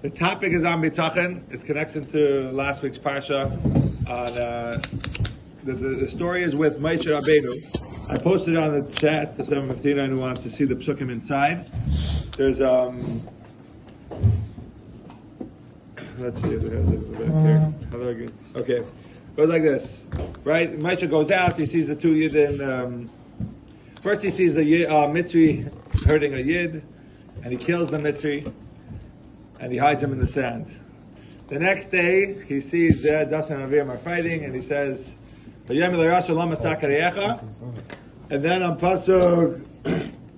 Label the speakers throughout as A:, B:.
A: The topic is on bitachon. It's connection to last week's parsha. The story is with Moshe Rabbeinu. I posted it on the chat to 759 who wants to see the psukim inside. There's let's see if it has it back here. Okay, goes like this, right? Moshe goes out. He sees the two yidden. First, he sees a Mitzri hurting a yid, and he kills the Mitzri, and he hides him in the sand. The next day, he sees Dasan and Aviram are fighting, and he says, and then on Pasuk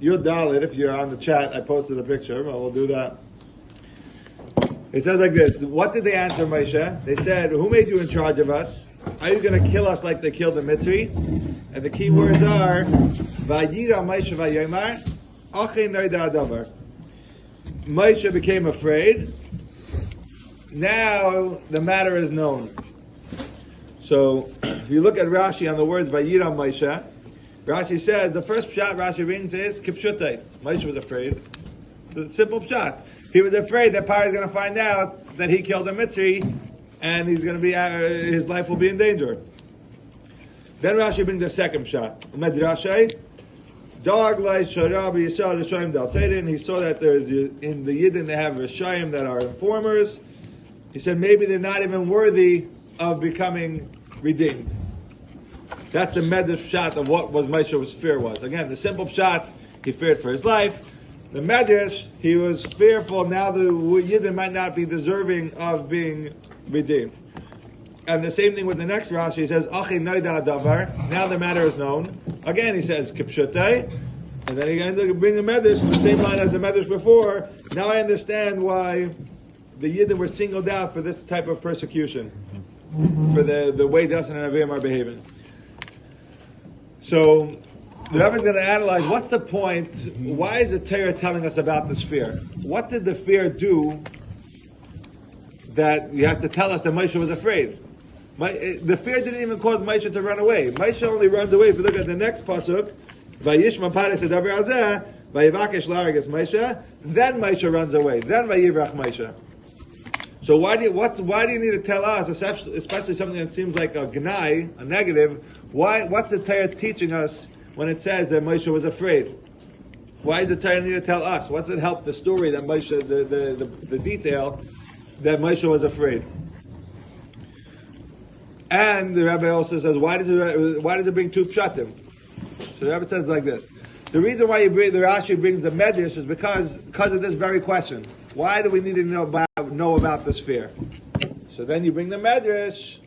A: Yud Dalet, if you're on the chat, I posted a picture, but we'll do that. It says like this: what did they answer Moshe? They said, "Who made you in charge of us? Are you going to kill us like they killed the Mitzri?" And the key words are Vayira Moshe Vayomar Achei Noida Adavar. Moshe became afraid. Now the matter is known. So if you look at Rashi on the words Vayira Moshe, Rashi says the first pshat Rashi brings is Kipshutai. Moshe was afraid. The simple pshat. He was afraid that Paro is going to find out that he killed a Mitzri, and he's going to be his life will be in danger. Then Rashi brings a second pshat. Medrashay, Dog Lai Sharabi Yisrael Rishayim Dal Teirin. He saw that there's in the Yidden they have Rishayim that are informers. He said maybe they're not even worthy of becoming redeemed. That's the Medrash pshat of what was Moshe's fear was. Again, the simple pshat, he feared for his life. The Medrash, he was fearful now the Yidden might not be deserving of being redeemed. And the same thing with the next Rashi. He says, Achi Noida Davar. Now the matter is known. Again, he says, Kipshutai. And then he ends up bringing the Medrash, the same line as the Medrash before. Now I understand why the Yidden were singled out for this type of persecution. For the way Dasan and Aviram are behaving. So, the Rebbe is going to analyze what's the point. Why is the Torah telling us about this fear? What did the fear do that you have to tell us that Moshe was afraid? The fear didn't even cause Moshe to run away. Moshe only runs away. If you look at the next pasuk, Vayishma Pares Adavar Azeh, Vayivakesh Laragas Moshe. Then Moshe runs away. Then Vayivrach Moshe. So why do you need to tell us, especially something that seems like a gnai, a negative? What's the Torah teaching us when it says that Moshe was afraid? Why does the Torah need to tell us? What's it help the story that Moshe, the detail that Moshe was afraid? And the Rebbe also says, why does it bring two pshatim? So the Rebbe says like this: the reason why the Rashi brings the Medrash is because of this very question. Why do we need to know about this fear? So then you bring the Medrash.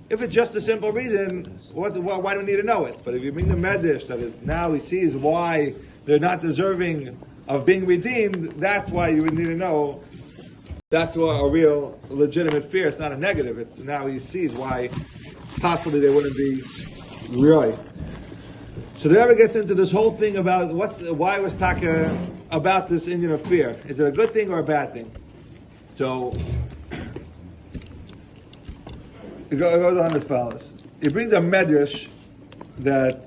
A: If it's just a simple reason, why do we need to know it? But if you bring the Medrash, that now he sees why they're not deserving of being redeemed, that's why you would need to know. That's a real legitimate fear. It's not a negative. It's now he sees why possibly they wouldn't be right. So the Rebbe gets into this whole thing about why was Taka about this Indian of fear. Is it a good thing or a bad thing? So it goes on as follows. He brings a medrash that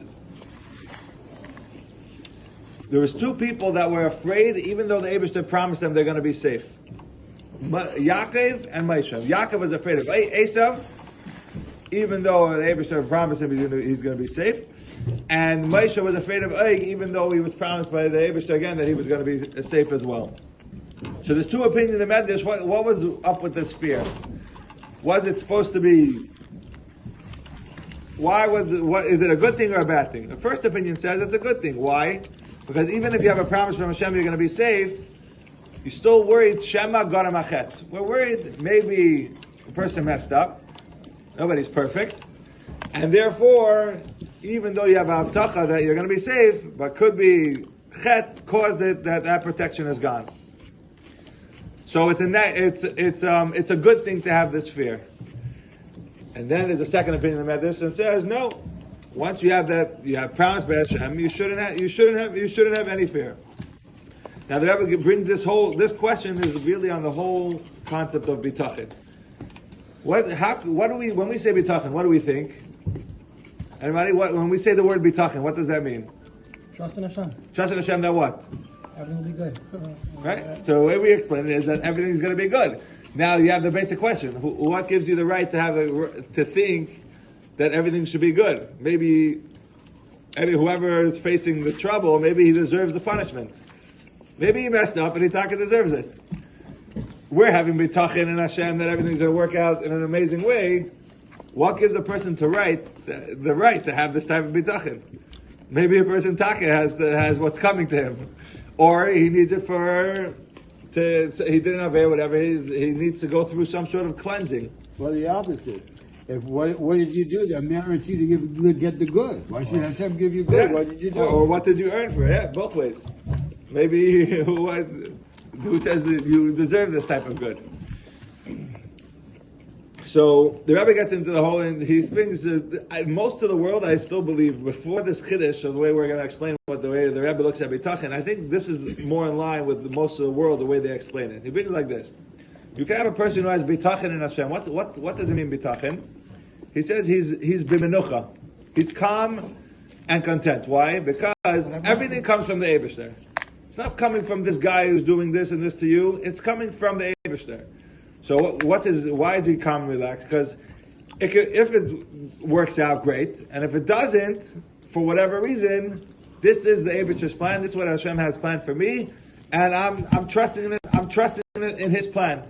A: there was two people that were afraid, even though the Eibishter promised them they're going to be safe. Yaakov and Moshe. Yaakov was afraid of Esav, even though the Eibishter promised him he's going to be safe. And Moshe was afraid of Eig, even though he was promised by the Eibishter again that he was going to be safe as well. So there's two opinions in the Medrash. What was up with this fear? Was it supposed to be? Is it a good thing or a bad thing? The first opinion says it's a good thing. Why? Because even if you have a promise from Hashem you're going to be safe, you're still worried. Shema Garam Achet. We're worried maybe the person messed up. Nobody's perfect, and therefore, even though you have avtacha that you're going to be safe, but could be chet caused it that protection is gone. So it's a good thing to have this fear. And then there's a second opinion in the Medrash that says no. Once you have that, you have promised by Hashem, you shouldn't have any fear. Now the Rebbe brings this question is really on the whole concept of bitachon. When we say bitachon, what do we think? Anybody? When we say the word bitachon, what does that mean?
B: Trust in Hashem.
A: Trust in Hashem that what?
B: Everything will be good.
A: Right? So the way we explain it is that everything's going to be good. Now you have the basic question: what gives you the right to think that everything should be good? Maybe whoever is facing the trouble, maybe he deserves the punishment. Maybe he messed up and he deserves it. We're having bitachon in Hashem that everything's going to work out in an amazing way. What gives a person the right to have this type of bitachon? Maybe a person has what's coming to him, or he needs it he didn't have whatever. He needs to go through some sort of cleansing.
C: Well, the opposite. If what did you do that merits you to get the good? Why should Hashem give you good?
A: Yeah.
C: What did you do?
A: Or what did you earn for it? Yeah, both ways. Maybe who says that you deserve this type of good? So the Rebbe gets into the whole, and he brings most of the world. I still believe before this chiddush of the way we're going to explain the way the Rebbe looks at bitachon. I think this is more in line with most of the world the way they explain it. He brings it like this: you can have a person who has bitachon in Hashem. What does it mean bitachon? He says he's b'menucha. He's calm and content. Why? Because everything comes from the Eibishter. It's not coming from this guy who's doing this and this to you. It's coming from the Eibishter. So why is he calm and relaxed? Because if it works out, great. And if it doesn't, for whatever reason, this is the Eibishter's plan. This is what Hashem has planned for me. And I'm trusting in it. I'm trusting in His plan.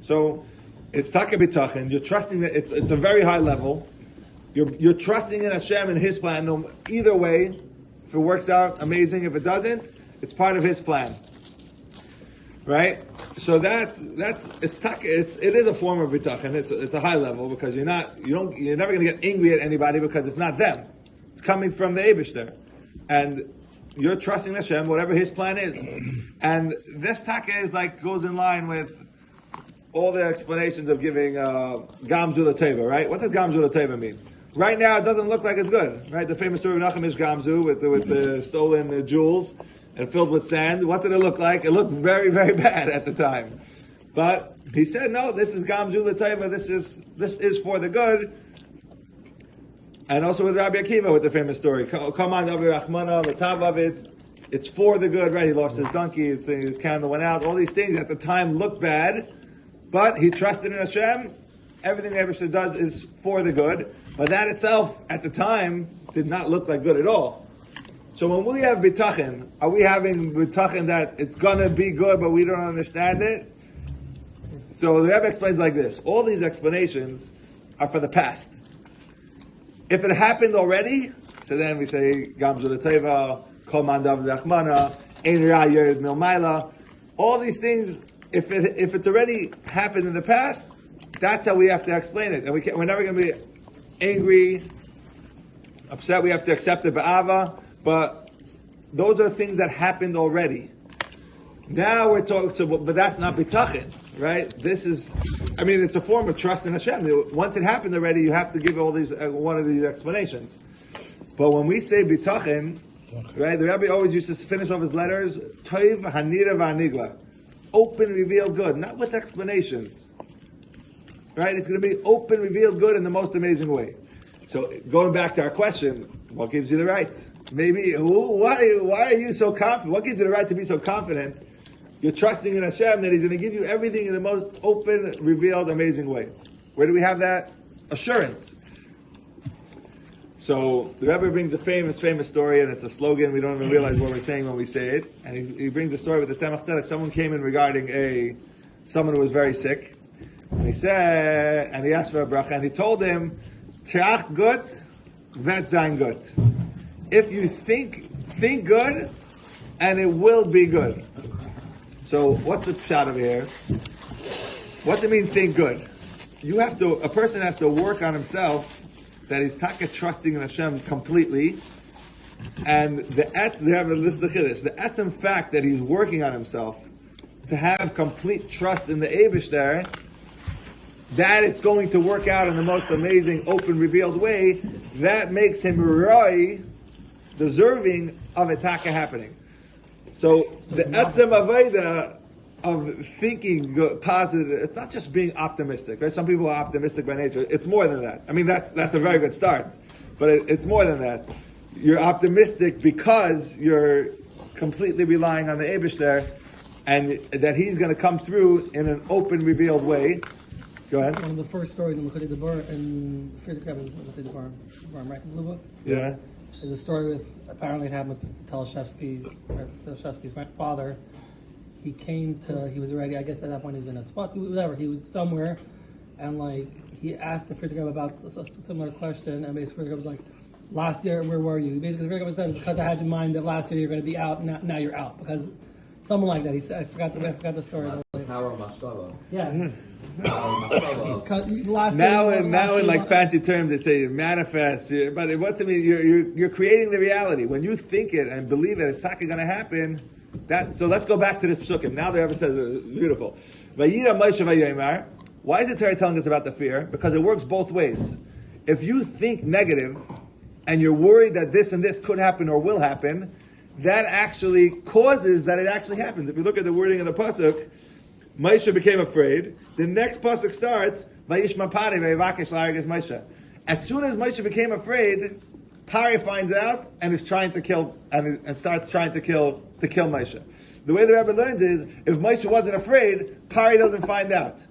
A: So it's taka bitachon. You're trusting that it's a very high level. You're trusting in Hashem and His plan. No, either way, if it works out, amazing. If it doesn't, it's part of His plan. Right? So it is a form of bitachon. It's a high level because you're never going to get angry at anybody because it's not them. It's coming from the Eibishter. And you're trusting Hashem, whatever His plan is. And this taka is goes in line with all the explanations of giving Gamzu L'Teva, right? What does Gamzu L'Teva mean? Right now, it doesn't look like it's good, right? The famous story of Nachum is Gamzu with the stolen jewels and filled with sand. What did it look like? It looked very, very bad at the time. But he said, no, this is Gamzu L'Teva, this is for the good. And also with Rabbi Akiva with the famous story, Kaman Avi Rachmana, L'Tav Avid, it's for the good, right? He lost his donkey, his candle went out, all these things at the time look bad, but he trusted in Hashem. Everything the Eibishter does is for the good. But that itself, at the time, did not look like good at all. So when we have bitachon, are we having bitachon that it's going to be good, but we don't understand it? So the Rebbe explains like this. All these explanations are for the past. If it happened already, so then we say, Gamzu L'Teva, Kol Man Dav L'Achmana, Ein Ra Yered Milmaila. All these things, if it's already happened in the past, that's how we have to explain it. And we're never going to be angry, upset. We have to accept it ba'ava. But those are things that happened already. Now we're talking, but that's not bitachon, right? It's a form of trust in Hashem. Once it happened already, you have to give all these one of these explanations. But when we say bitachon, right, the Rabbi always used to finish off his letters, toiv hanira v'anigla, open, revealed good, not with explanations. Right? It's going to be open, revealed good in the most amazing way. So going back to our question, what gives you the right? Maybe, why are you so confident? What gives you the right to be so confident? You're trusting in Hashem that He's going to give you everything in the most open, revealed, amazing way. Where do we have that? Assurance. So the Rebbe brings a famous story, and it's a slogan. We don't even realize what we're saying when we say it. And he brings a story with the Tzemach Tzedek. Someone came in regarding someone who was very sick. And he asked for a bracha, and he told him, Teach gut, vet sein gut. If you think good, and it will be good. So what's the shot over here? What's it mean, think good? A person has to work on himself, that he's taka trusting in Hashem completely, and this is the chiddush, the etzem fact that he's working on himself, to have complete trust in the Eibishter, that it's going to work out in the most amazing, open, revealed way, that makes him roi, deserving of a taka happening. So the etzem aveda of thinking good, positive, it's not just being optimistic. Right? Some people are optimistic by nature. It's more than that. I mean, that's a very good start, but it's more than that. You're optimistic because you're completely relying on the Eibishter, and that he's going to come through in an open, revealed way. Go ahead.
B: One of the first stories in the Bar and the Friedrich Rebbe is the Bar, right? In the book.
A: Yeah.
B: There's a story with apparently it happened with Teleshevsky's father. He was already, I guess at that point he was in a spot, whatever. He was somewhere, and like he asked the Friedrich Rebbe about a similar question, and basically Friedrich Rebbe was like, "Last year, where were you?" Basically, the Friedrich Rebbe said, "Because I had in mind that last year you're going to be out, now you're out." Because someone like that, he said, I forgot the story.
D: Power of Mashava.
B: Yeah.
A: Now in like fancy terms, they say manifest. But what's it mean? You're creating the reality when you think it and believe it. It's not going to happen. So let's go back to this psukim. Now the Rebbe says beautiful. Vayira Moshe vayomar. Why is the Torah telling us about the fear? Because it works both ways. If you think negative and you're worried that this and this could happen or will happen, that actually causes that it actually happens. If you look at the wording of the pasuk, Moshe became afraid. The next pasuk starts, Vayishma Pari vayvakesh la'arges Moshe. As soon as Moshe became afraid, Pari finds out and is trying to kill and starts trying to kill Moshe. The way the Rebbe learns is, if Moshe wasn't afraid, Pari doesn't find out.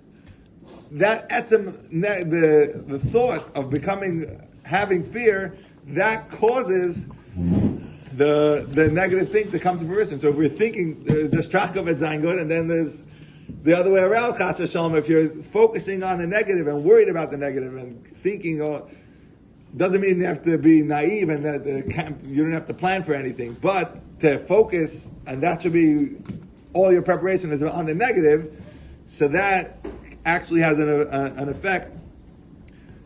A: That etzem, the thought of having fear, that causes the negative thing to come to fruition. So if we're thinking there's Chakov at Zayin good, and then there's the other way around, Chas v'shalom, if you're focusing on the negative and worried about the negative and thinking, doesn't mean you have to be naive and that you don't have to plan for anything, but to focus, and that should be all your preparation is on the negative, so that actually has an effect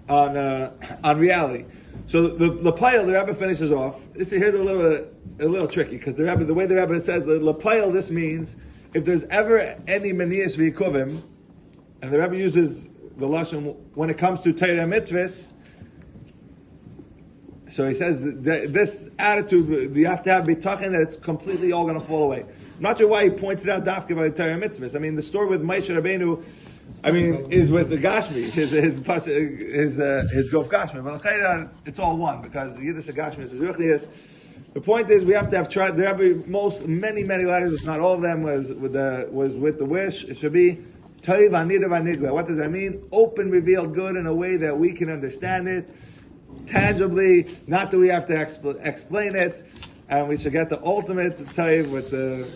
A: on reality. So the pile, the Rebbe finishes off. Here's a little tricky, because the way the Rebbe says the pile, this means if there's ever any manias v'yikuvim, and the Rebbe uses the lashon when it comes to Torah mitzvahs. So he says that this attitude you have to have bitachon that it's completely all going to fall away. I'm not sure why he points it out dafka by Torah mitzvahs. I mean, the story with Moshe Rabbeinu, is with the Gashmi, his Gof Gashmi. But it's all one, because Yiddish Gashmi is Ruchnius. The point is, we have to have tried. There have many letters. If not all of them was with the wish. It should be Toiv Anidav Anigla. What does that mean? Open, revealed good in a way that we can understand it tangibly. Not that we have to explain it, and we should get the ultimate Toiv with the